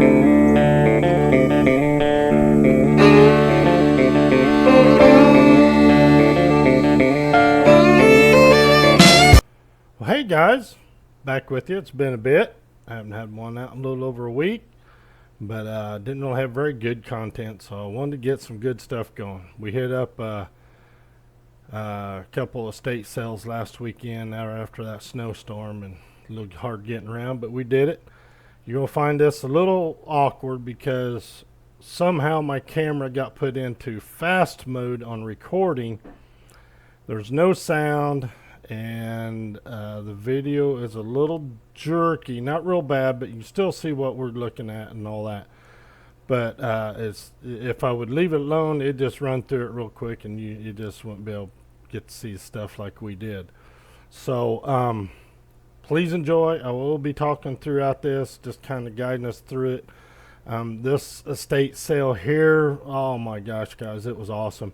Well, hey guys, back with you. It's been a bit. I haven't had one out in a little over a week, but didn't really have very good content, so I wanted to get some good stuff going. We hit up a couple of estate sales last weekend after that snowstorm, and a little hard getting around, but we did it. You're going to find this a little awkward because somehow my camera got put into fast mode on recording. There's no sound, and the video is a little jerky, not real bad, but you can still see what we're looking at and all that. But if I would leave it alone, it'd just run through it real quick, and you just wouldn't be able to get to see stuff like we did. So please enjoy. I will be talking throughout this, just kind of guiding us through it. This estate sale here, oh my gosh, guys, it was awesome.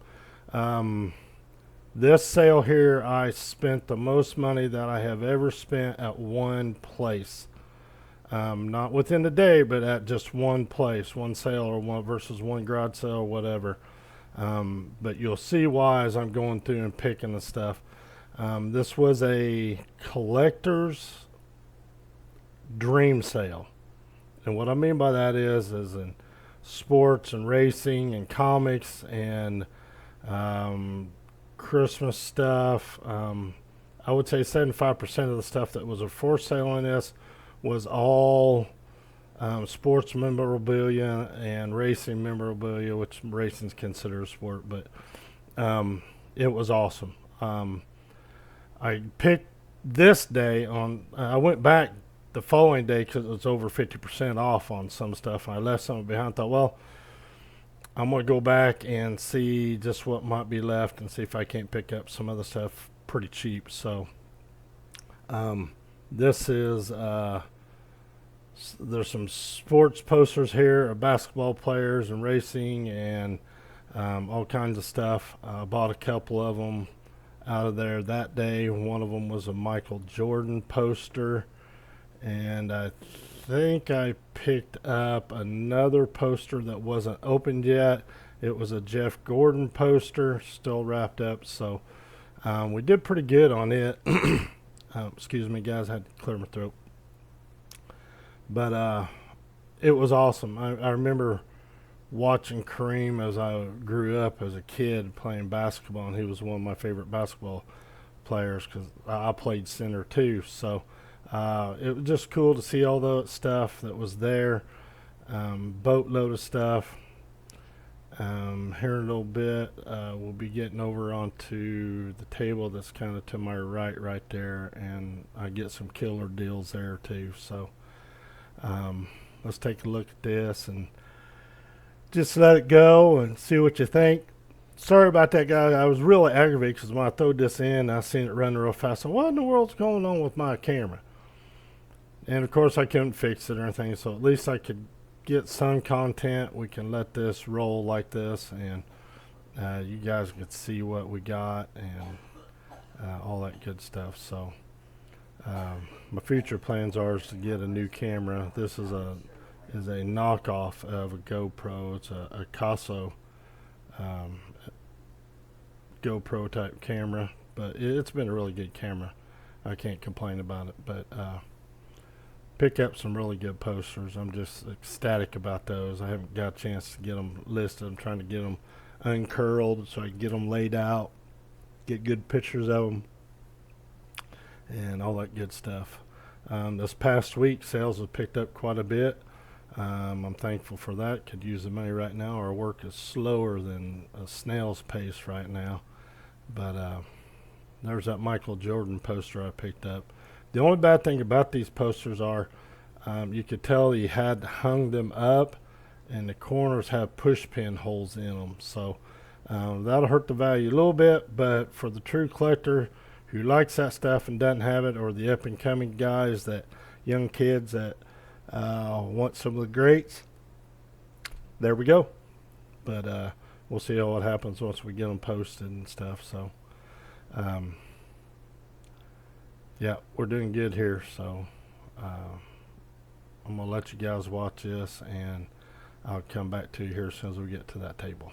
This sale here, I spent the most money that I have ever spent at one place. Not within the day, but at just one place, one sale or one versus one garage sale or whatever. But you'll see why as I'm going through and picking the stuff. This was a collector's dream sale. And what I mean by that is in sports and racing and comics and Christmas stuff. I would say 75% of the stuff that was for sale in this was all sports memorabilia and racing memorabilia, which racing is considered a sport, but it was awesome. I picked this day on, I went back the following day because it was over 50% off on some stuff. I left some behind. I thought, well, I'm going to go back and see just what might be left and see if I can't pick up some other stuff pretty cheap. So this is, there's some sports posters here of basketball players and racing and all kinds of stuff. I bought a couple of them out of there that day. One of them was a Michael Jordan poster, and I think I picked up another poster that wasn't opened yet. It was a Jeff Gordon poster, still wrapped up. So we did pretty good on it. Excuse me, guys, I had to clear my throat. But it was awesome. I remember watching Kareem as I grew up as a kid playing basketball, and he was one of my favorite basketball players because I played center too. So it was just cool to see all the stuff that was there. Boatload of stuff. Here in a little bit, we'll be getting over onto the table that's kind of to my right there, and I get some killer deals there too. So let's take a look at this and just let it go and see what you think. Sorry about that, guy. I was really aggravated because when I throwed this in, I seen it running real fast. So what in the world's going on with my camera? And of course I couldn't fix it or anything, so at least I could get some content. We can let this roll like this, and you guys could see what we got and all that good stuff. So my future plans are to get a new camera. This is a knockoff of a GoPro. It's a Caso GoPro type camera, but it's been a really good camera. I can't complain about it. But pick up some really good posters. I'm just ecstatic about those. I haven't got a chance to get them listed. I'm trying to get them uncurled so I can get them laid out, get good pictures of them, and all that good stuff. This past week, sales have picked up quite a bit. I'm thankful for that. Could use the money right now. Our work is slower than a snail's pace right now. But there's that Michael Jordan poster I picked up. The only bad thing about these posters are you could tell he had hung them up, and the corners have push pin holes in them. So that'll hurt the value a little bit, but for the true collector who likes that stuff and doesn't have it, or the up and coming guys, that young kids that want some of the greats, there we go. But we'll see how it happens once we get them posted and stuff. So yeah, we're doing good here. So I'm going to let you guys watch this, and I'll come back to you here as soon as we get to that table.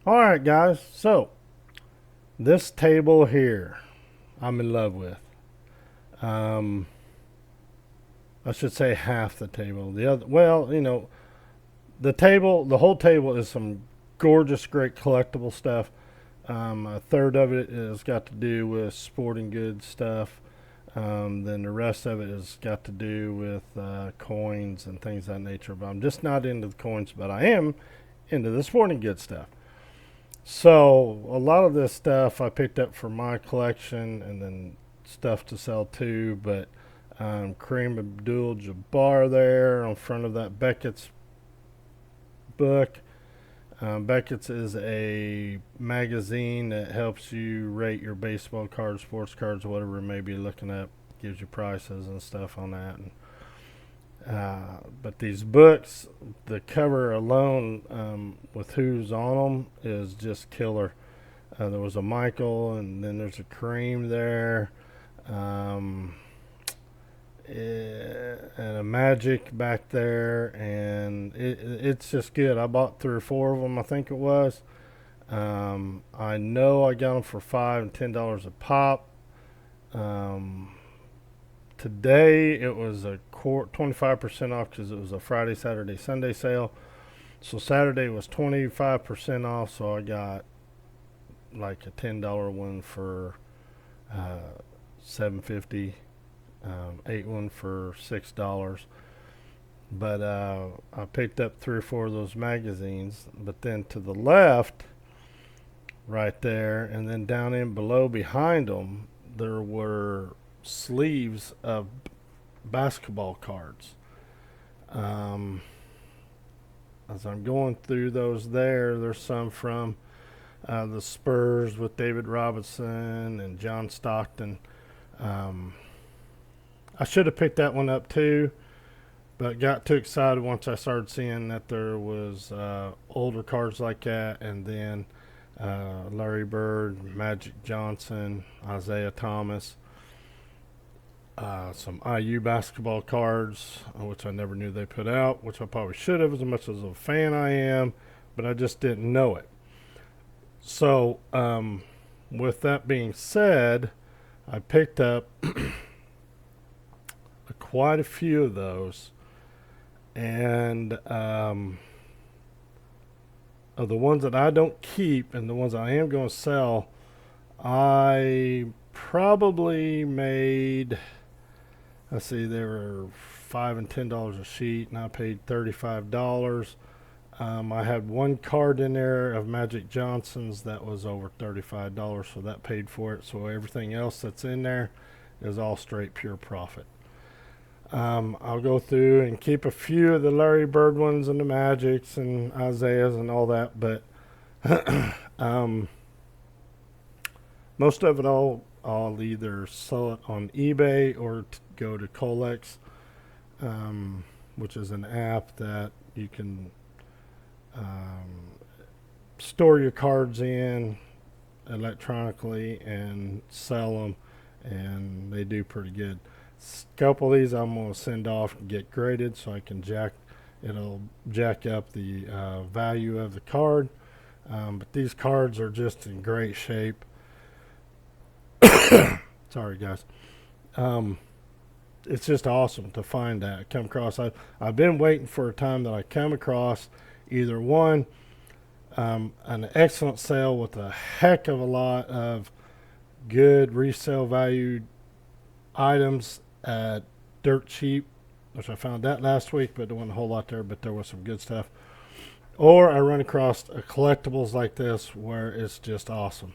Alright guys, so this table here I'm in love with. I should say half the table. The other, well, you know, the whole table is some gorgeous, great collectible stuff. A third of it has got to do with sporting goods stuff. Then the rest of it has got to do with coins and things of that nature. But I'm just not into the coins, but I am into the sporting goods stuff. So a lot of this stuff I picked up for my collection, and then stuff to sell too. But Kareem Abdul-Jabbar there on front of that Beckett's book. Beckett's is a magazine that helps you rate your baseball cards, sports cards, whatever it may be looking at. Gives you prices and stuff on that. But these books, the cover alone with who's on them is just killer. There was a Michael, and then there's a Kareem there, and a Magic back there, and it's just good. I bought 3 or 4 of them, I think it was. I know I got them for $5 and $10 a pop. Today it was a 25% off because it was a Friday, Saturday, Sunday sale. So Saturday was 25% off, so I got like a $10 one for $7.50, 8 one for $6. But I picked up 3 or 4 of those magazines. But then to the left, right there, and then down in below behind them, there were sleeves of basketball cards. As I'm going through those there's some from the Spurs with David Robinson and John Stockton. I should have picked that one up too, but got too excited once I started seeing that there was older cards like that, and then Larry Bird, Magic Johnson, Isaiah Thomas, some IU basketball cards, which I never knew they put out, which I probably should have, as much as a fan I am, but I just didn't know it. So with that being said, I picked up quite a few of those, and of the ones that I don't keep and the ones I am going to sell, I probably made, let's see, they were $5 and $10 a sheet, and I paid $35. I had one card in there of Magic Johnson's that was over $35, so that paid for it. So everything else that's in there is all straight pure profit. I'll go through and keep a few of the Larry Bird ones and the Magics and Isaiahs and all that, but um, most of it all I'll either sell it on eBay or go to Colex, which is an app that you can store your cards in electronically and sell them, and they do pretty good. A couple of these I'm going to send off and get graded so I can it'll jack up the value of the card. But these cards are just in great shape. Sorry, guys. It's just awesome to find that. Come across. I've been waiting for a time that I come across either one, an excellent sale with a heck of a lot of good resale valued items at dirt cheap, which I found that last week, but there wasn't a whole lot there, but there was some good stuff. Or I run across a collectibles like this where it's just awesome.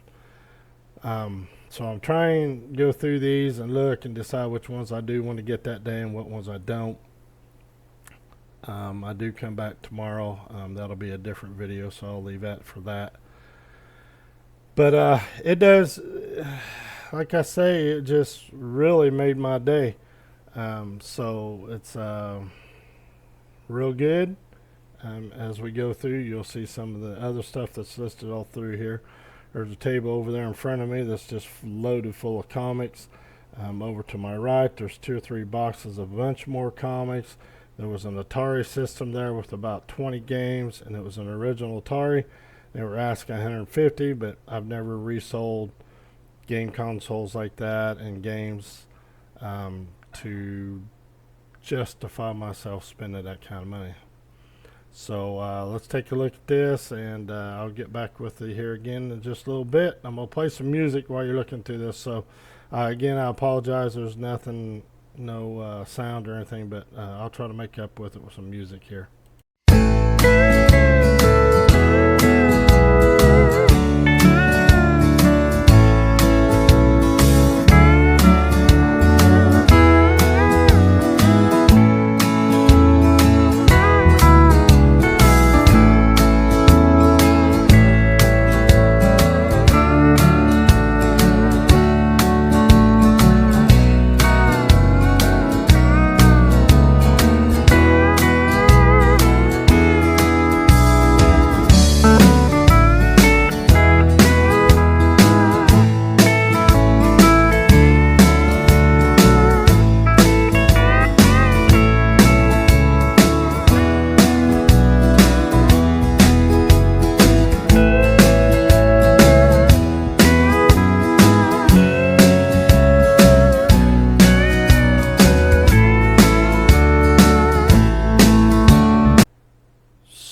So I'm trying to go through these and look and decide which ones I do want to get that day and what ones I don't. I do come back tomorrow. That'll be a different video, so I'll leave that for that. But it does, like I say, it just really made my day. So it's real good. As we go through, you'll see some of the other stuff that's listed all through here. There's a table over there in front of me that's just loaded full of comics. Over to my right, there's 2 or 3 boxes of a bunch more comics. There was an Atari system there with about 20 games, and it was an original Atari. They were asking $150, but I've never resold game consoles like that and games to justify myself spending that kind of money. So let's take a look at this, and I'll get back with you here again in just a little bit. I'm going to play some music while you're looking through this. So again, I apologize. There's nothing, no sound or anything, but I'll try to make up with it with some music here.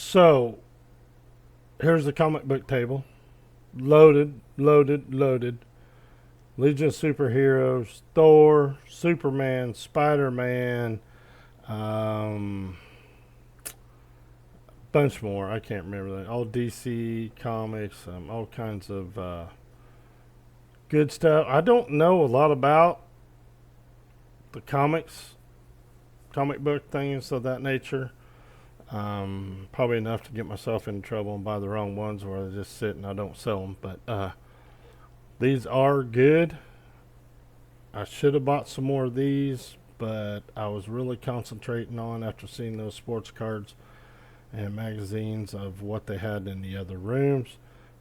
So here's the comic book table. Loaded. Legion of Superheroes, Thor, Superman, Spider-Man, bunch more. I can't remember that. All DC comics, all kinds of good stuff. I don't know a lot about the comic book things of that nature. Probably enough to get myself in trouble and buy the wrong ones where they just sit and I don't sell them. But these are good. I should have bought some more of these, but I was really concentrating on, after seeing those sports cards and magazines, of what they had in the other rooms,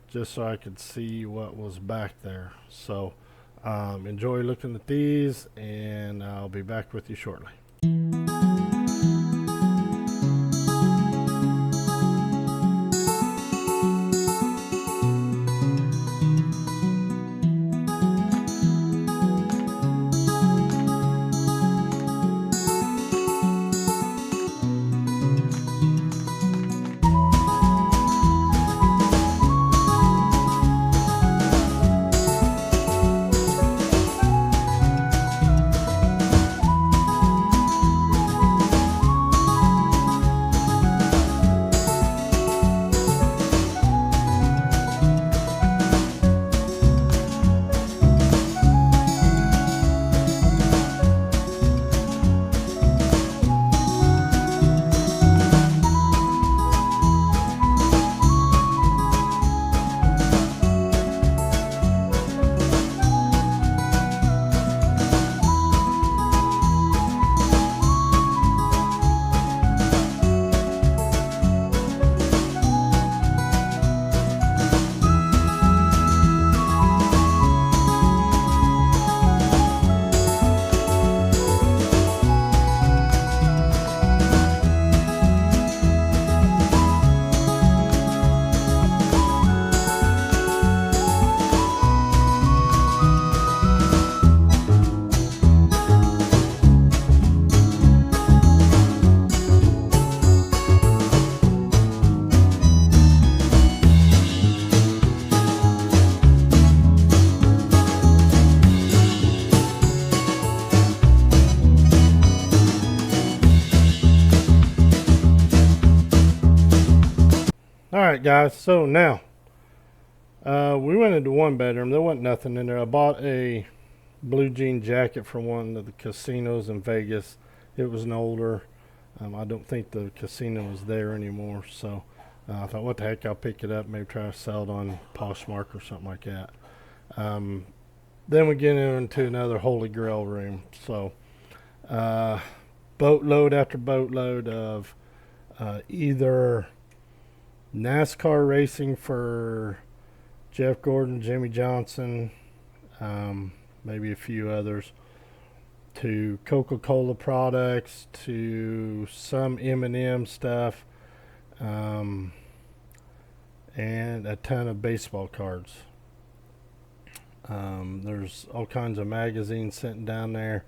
just so I could see what was back there. So enjoy looking at these, and I'll be back with you shortly. Alright guys, so now we went into one bedroom. There wasn't nothing in there. I bought a blue jean jacket from one of the casinos in Vegas. It was an older, I don't think the casino is there anymore, so I thought, what the heck, I'll pick it up, maybe try to sell it on Poshmark or something like that. Then we get into another Holy Grail room. So boatload after boatload of either NASCAR racing for Jeff Gordon, Jimmy Johnson, maybe a few others, to Coca-Cola products, to some M&M stuff, and a ton of baseball cards. There's all kinds of magazines sitting down there,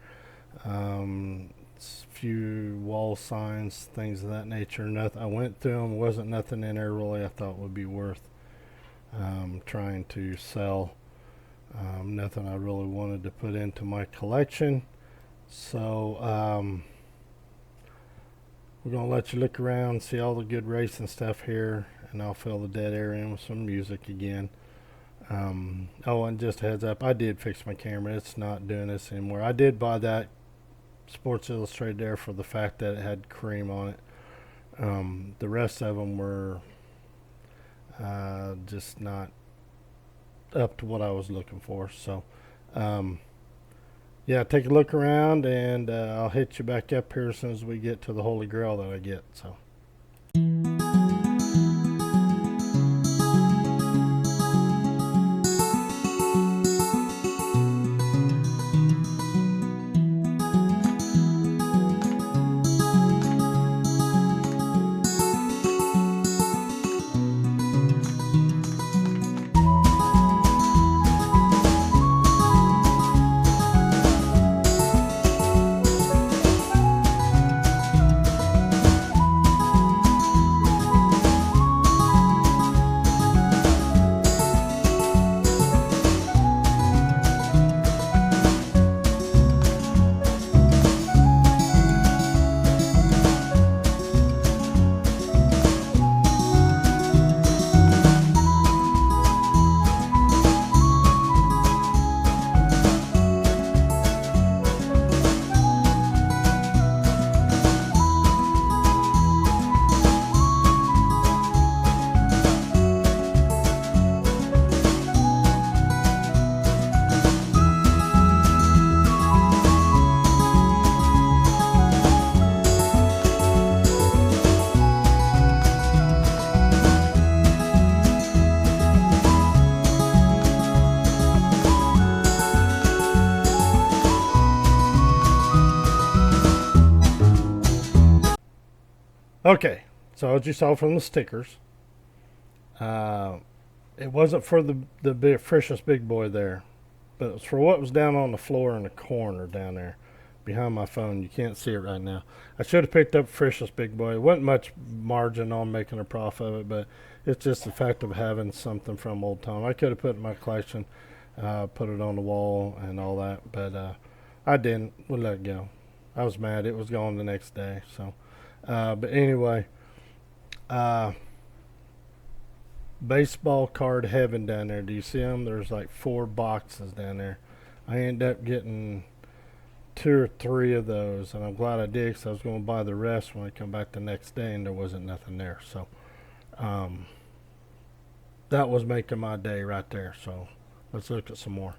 few wall signs, things of that nature. Nothing. I went through them. Wasn't nothing in there really I thought would be worth trying to sell. Nothing I really wanted to put into my collection. So we're gonna let you look around, see all the good racing stuff here, and I'll fill the dead air in with some music again. Oh, and just a heads up, I did fix my camera. It's not doing this anymore. I did buy that Sports Illustrated there for the fact that it had cream on it. The rest of them were just not up to what I was looking for. So yeah, take a look around, and I'll hit you back up here as soon as we get to the Holy Grail that I get. So okay, so as you saw from the stickers, it wasn't for the big, freshest big boy there, but it was for what was down on the floor in the corner down there behind my phone. You can't see it right now. I should have picked up freshest big boy. It wasn't much margin on making a profit of it, but it's just the fact of having something from old time. I could have put it in my collection, put it on the wall and all that, but I didn't. We'll let it go. I was mad. It was gone the next day. So but anyway, baseball card heaven down there. Do you see them? There's like 4 boxes down there. I ended up getting 2 or 3 of those, and I'm glad I did, because I was going to buy the rest when I come back the next day, and there wasn't nothing there. So that was making my day right there. So let's look at some more.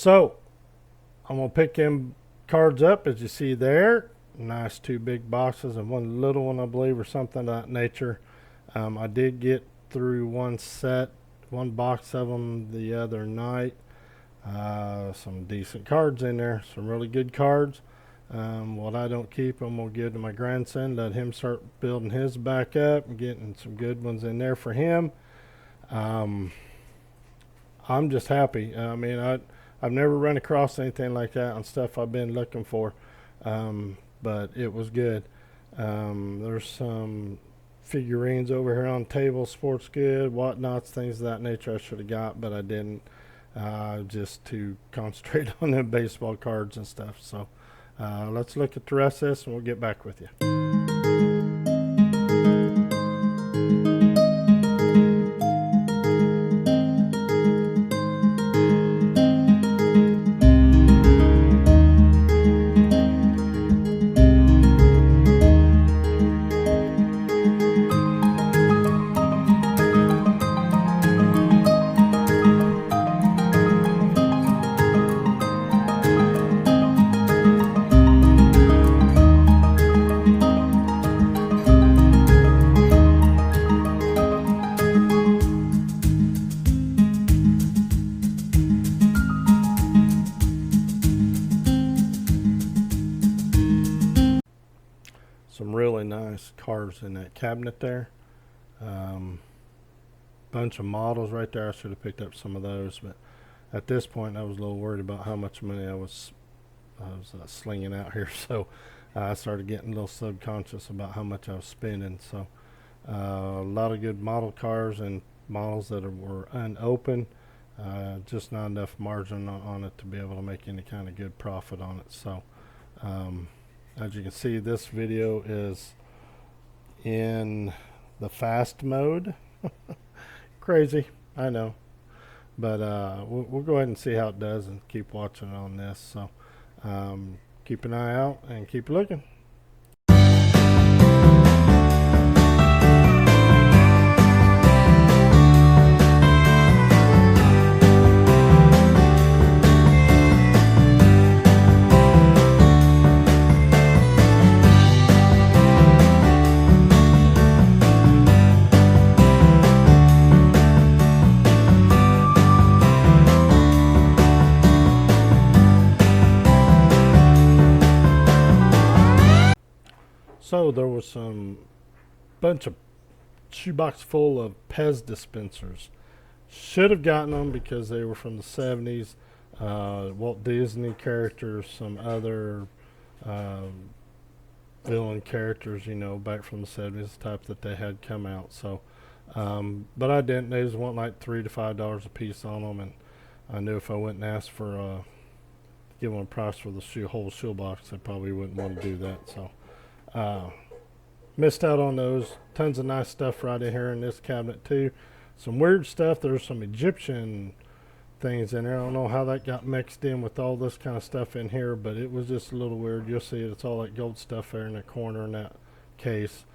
So I'm gonna pick them cards up as you see there. Nice two big boxes and one little one, I believe, or something of that nature. I did get through one box of them the other night. Some decent cards in there, some really good cards. What I don't keep, I'm gonna give to my grandson. Let him start building his back up and getting some good ones in there for him. Um, I'm just happy. I mean, I've never run across anything like that on stuff I've been looking for, but it was good. There's some figurines over here on the table, sports good, whatnots, things of that nature I should have got, but I didn't. Just to concentrate on the baseball cards and stuff. So let's look at the rest of this and we'll get back with you. Some really nice cards in that cabinet there. Bunch of models right there. I should have picked up some of those, but at this point I was a little worried about how much money I was slinging out here. So I started getting a little subconscious about how much I was spending. So a lot of good model cars and models that were unopened. Just not enough margin on it to be able to make any kind of good profit on it. So as you can see, this video is in the fast mode. Crazy, I know, but we'll go ahead and see how it does and keep watching on this. So keep an eye out and keep looking. So there was some bunch of shoebox full of Pez dispensers. Should have gotten them because they were from the 70s. Walt Disney characters, some other villain characters, you know, back from the 70s, type that they had come out. So, but I didn't. They just want like $3 to $5 a piece on them, and I knew if I went and asked for give them a price for the whole shoebox, I probably wouldn't want to do that. So. Missed out on those. Tons of nice stuff right in here in this cabinet too. Some weird stuff. There's some Egyptian things in there. I don't know how that got mixed in with all this kind of stuff in here, but it was just a little weird. You'll see it. It's all that gold stuff there in the corner in that case.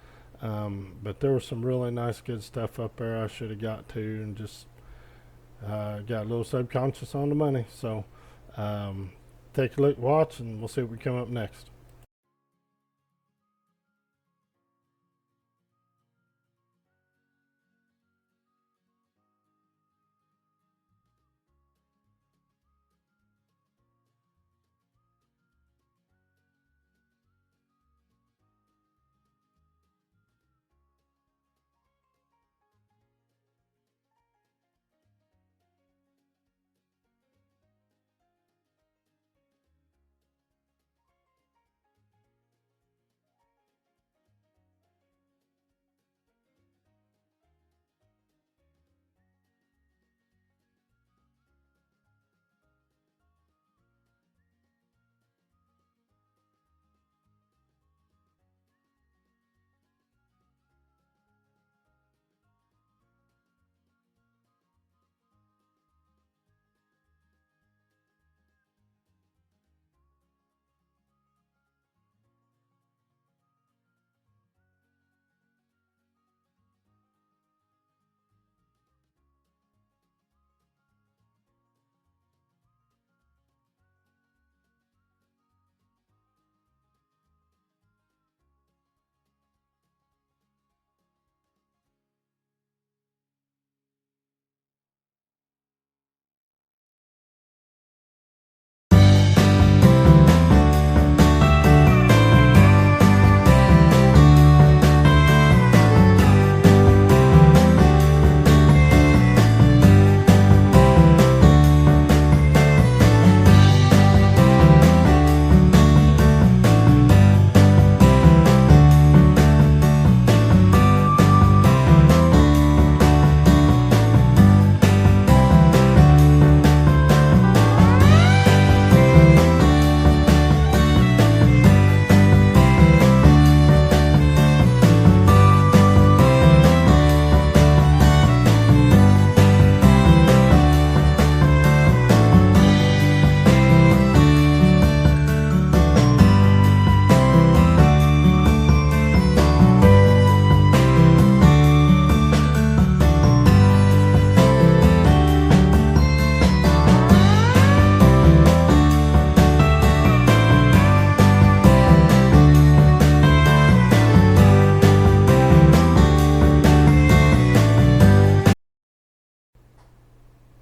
But there was some really nice good stuff up there I should have got to, and just got a little subconscious on the money. So take a look, watch, and we'll see what we come up next.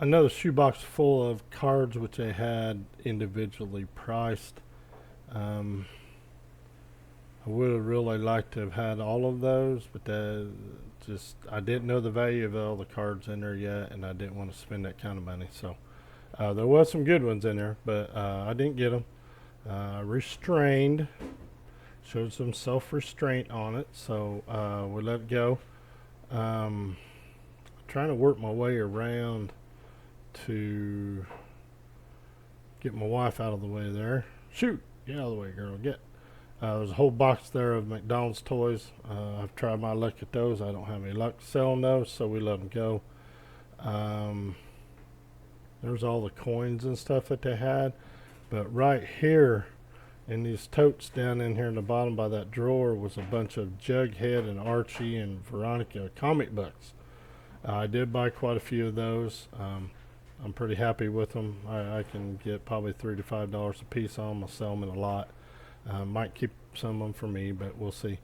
another shoebox full of cards which they had individually priced. I would have really liked to have had all of those, but just I didn't know the value of all the cards in there yet, and I didn't want to spend that kind of money. So there was some good ones in there, but I didn't get them. Restrained, showed some self-restraint on it, so we let it go. Trying to work my way around to get my wife out of the way there. Shoot, get out of the way, girl, get. There's a whole box there of McDonald's toys. I've tried my luck at those. I don't have any luck selling those, so we let them go. There's all the coins and stuff that they had. But right here in these totes down in here in the bottom by that drawer was a bunch of Jughead and Archie and Veronica comic books. I did buy quite a few of those. I'm pretty happy with them. I can get probably $3 to $5 a piece on them. I'll sell them in a lot. Might keep some of them for me, but we'll see.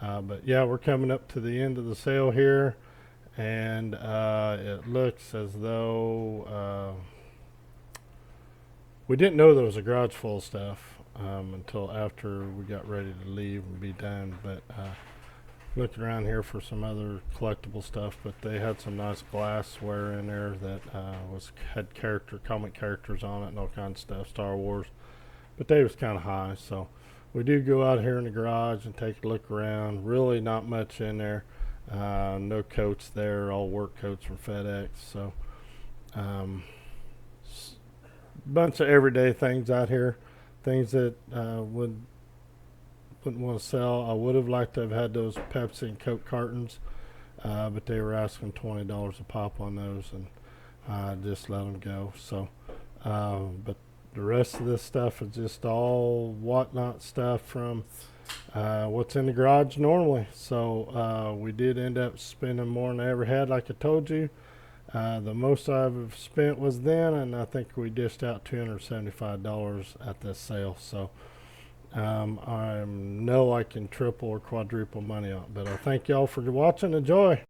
But yeah, we're coming up to the end of the sale here, and it looks as though we didn't know there was a garage full of stuff until after we got ready to leave and be done. But looking around here for some other collectible stuff, but they had some nice glassware in there that had comic characters on it and all kinds of stuff, Star Wars. But they was kind of high, so we do go out here in the garage and take a look around. Really not much in there. No coats there, all work coats from FedEx. So bunch of everyday things out here, things that wouldn't want to sell. I would have liked to have had those Pepsi and Coke cartons, but they were asking $20 a pop on those, and I just let them go. So, but the rest of this stuff is just all whatnot stuff from what's in the garage normally. So we did end up spending more than I ever had, like I told you. The most I've spent was then, and I think we dished out $275 at this sale. So I know I can triple or quadruple money on it. But I thank y'all for watching. Enjoy.